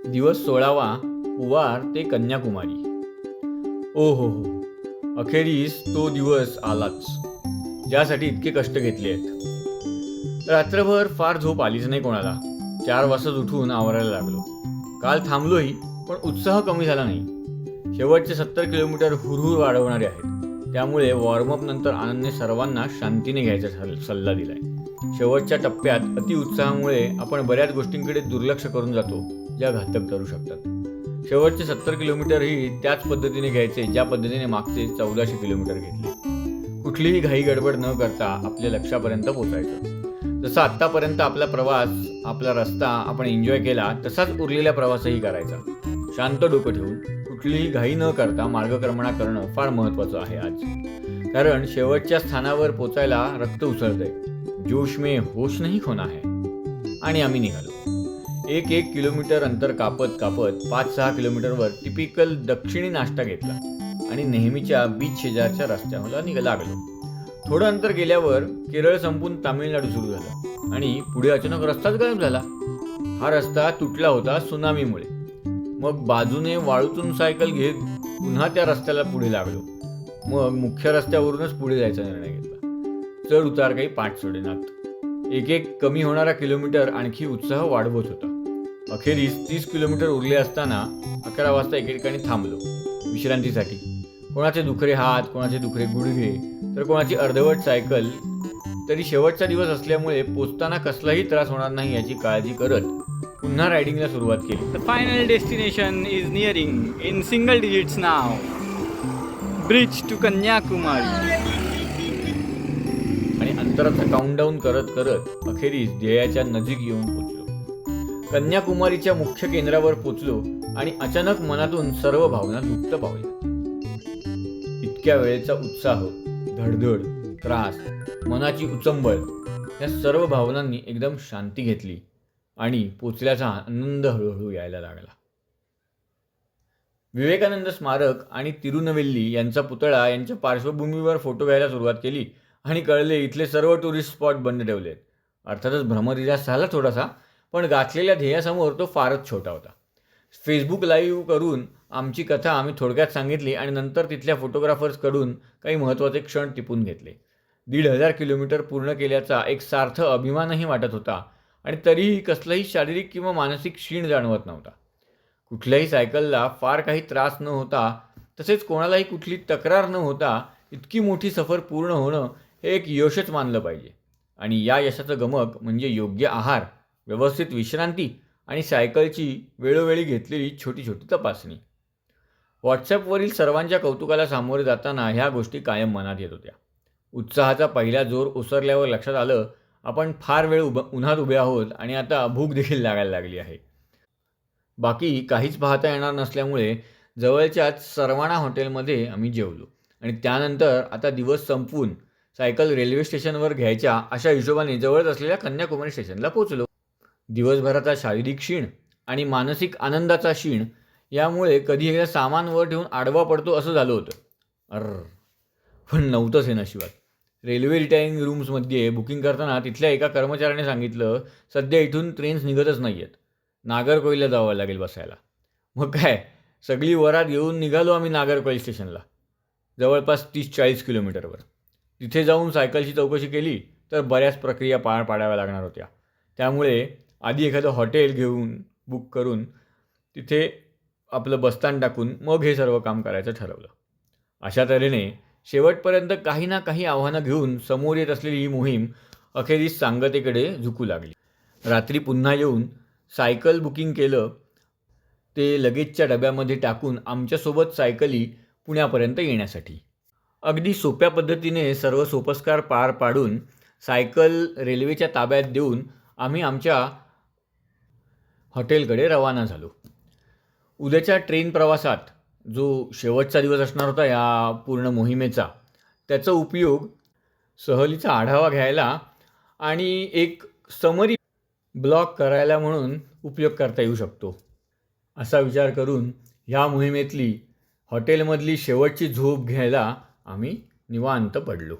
दिवस 16वा पुवार ते कन्याकुमारी. ओ हो हो, अखेरीस तो दिवस आलाच, ज्यासाठी इतके कष्ट घेतले आहेत. रात्रभर फार झोप आलीच नाही कोणाला. 4 वाजताच उठून आवरायला लागलो. काल थांबलोही, पण उत्साह कमी झाला नाही. शेवटचे 70 किलोमीटर हुरहुर वाढवणारे आहेत. त्यामुळे वॉर्मअप नंतर आनंदने सर्वांना शांतीने घ्यायचा सल्ला दिलाय. शेवटच्या टप्प्यात अतिउत्साहामुळे आपण बऱ्याच गोष्टींकडे दुर्लक्ष करून जातो, ज्या घातक ठरू शकतात. शेवटचे 70 किलोमीटरही त्याच पद्धतीने घ्यायचे, ज्या पद्धतीने मागचे 1400 किलोमीटर घेतले. कुठलीही घाई गडबड न करता आपल्या लक्ष्यापर्यंत पोहोचायचं. जसा आत्तापर्यंत आपला प्रवास, आपला रस्ता आपण एन्जॉय केला, तसाच उरलेला प्रवासही करायचा. शांत डोकं ठेवून कुठलीही घाई न करता मार्गक्रमणा करणं फार महत्त्वाचं आहे आज. कारण शेवटच्या स्थानावर पोचायला रक्त उसळतंय. जोश में होश नहीं खोना है. आणि आम्ही निघालो. एक किलोमीटर अंतर कापत कापत 5-6 किलोमीटरवर टिपिकल दक्षिणी नाश्ता घेतला आणि नेहमीच्या बीच शेजारच्या रस्त्याला लागलो. थोडं अंतर गेल्यावर केरळ संपून तामिळनाडू सुरू झालं आणि पुढे अचानक रस्ताच गायब झाला. हा रस्ता तुटला होता सुनामीमुळे. मग बाजूने वाळूतून सायकल घेत पुन्हा त्या रस्त्याला पुढे लागलो. मग मुख्य रस्त्यावरूनच पुढे जायचा निर्णय घेतला. चढ उतार काही पाठ सोडेनात. एक कमी होणारा किलोमीटर आणखी उत्साह वाढवत होता. अखेरीस 30 किलोमीटर उरले असताना 11 वाजता एके ठिकाणी थांबलो विश्रांतीसाठी. कोणाचे दुखरे हात, कोणाचे दुखरे गुडघे, तर कोणाची अर्धवट सायकल. तरी शेवटचा दिवस असल्यामुळे पोचताना कसलाही त्रास होणार नाही याची काळजी करत पुन्हा रायडिंगला सुरुवात केली. The final destination is nearing in single digits now. Bridge to Kanyakumari. आणि अंतराचं काउंटडाऊन करत करत अखेरीस ध्येयाच्या नजीक येऊन पोचलो. कन्याकुमारीच्या मुख्य केंद्रावर पोचलो आणि अचानक मनातून सर्व भावना लुप्त पावल्या. इतक्या वेळेचा उत्साह, धडधड, त्रास, मनाची उचंबळ या सर्व भावनांनी एकदम शांती घेतली आणि पोचल्याचा आनंद हळूहळू यायला लागला. विवेकानंद स्मारक आणि तिरुनवेल्ली यांचा पुतळा यांच्या पार्श्वभूमीवर फोटो घ्यायला सुरुवात केली आणि कळले इथले सर्व टुरिस्ट स्पॉट बंद ठेवलेत. अर्थातच भ्रमनिरास झाला थोडासा, पण गाठलेल्या ध्येयासमोर तो फारच छोटा होता. फेसबुक लाईव्ह करून आमची कथा आम्ही थोडक्यात सांगितली आणि नंतर तिथल्या फोटोग्राफर्सकडून काही महत्त्वाचे क्षण टिपून घेतले. 1500 किलोमीटर पूर्ण केल्याचा एक सार्थ अभिमानही वाटत होता आणि तरीही कसलाही शारीरिक किंवा मानसिक क्षीण जाणवत नव्हता. कुठल्याही सायकलला फार काही त्रास न होता, तसेच कोणालाही कुठली तक्रार न होता इतकी मोठी सफर पूर्ण होणं हे एक यशच मानलं पाहिजे. आणि या यशाचं गमक म्हणजे योग्य आहार, व्यवस्थित विश्रांती आणि सायकलची वेळोवेळी घेतलेली छोटी छोटी तपासणी. व्हॉट्सॲपवरील सर्वांच्या कौतुकाला सामोरे जाताना ह्या गोष्टी कायम मनात येत होत्या. उत्साहाचा पहिला जोर ओसरल्यावर लक्षात आलं, आपण फार वेळ उन्हात उभे आहोत आणि आता भूक देखील लागायला लागली आहे. बाकी काहीच पाहता येणार नसल्यामुळे जवळच्याच सरवाणा हॉटेलमध्ये आम्ही जेवलो आणि त्यानंतर आता दिवस संपवून सायकल रेल्वे स्टेशनवर घ्यायच्या अशा हिशोबाने जवळच असलेल्या कन्याकुमारी स्टेशनला पोचलो. दिवसभराचा शारीरिक क्षीण आणि मानसिक आनंदाचा क्षीण यामुळे कधी एकदा सामान वर ठेवून आडवा पडतो असं झालं होतं. पण नव्हतंच हे नशिबात. रेल्वे रिटायरिंग रूम्समध्ये बुकिंग करताना तिथल्या एका कर्मचाऱ्याने सांगितलं, सध्या इथून ट्रेन्स निघतच नाही आहेत, नागरकोईलला जावं लागेल बसायला. मग काय, सगळी वरात घेऊन निघालो आम्ही नागरकोईल स्टेशनला, जवळपास 30-40 किलोमीटरवर. तिथे जाऊन सायकलची चौकशी केली तर बऱ्याच प्रक्रिया पार पाडाव्या लागणार होत्या. त्यामुळे आधी एखादं हॉटेल घेऊन बुक करून तिथे आपलं बस्तान टाकून मग हे सर्व काम करायचं ठरवलं. अशा तऱ्हेने शेवटपर्यंत काही ना काही आव्हानं घेऊन समोर येत असलेली ही मोहीम अखेरीस सांगतेकडे झुकू लागली. रात्री पुन्हा येऊन सायकल बुकिंग केलं, ते लगेचच्या डब्यामध्ये टाकून आमच्यासोबत सायकली पुण्यापर्यंत येण्यासाठी. अगदी सोप्या पद्धतीने सर्व सोपस्कार पार पाडून सायकल रेल्वेच्या ताब्यात देऊन आम्ही आमच्या हॉटेलकडे रवाना झालो. उद्याच्या ट्रेन प्रवासात, जो शेवटचा दिवस असणार होता या पूर्ण मोहिमेचा, त्याचा उपयोग सहलीचा आढावा घ्यायला आणि एक समरी ब्लॉग करायला म्हणून उपयोग करता येऊ शकतो, असा विचार करून ह्या मोहिमेतली हॉटेलमधली शेवटची झोप घ्यायला आम्ही निवांत पडलो.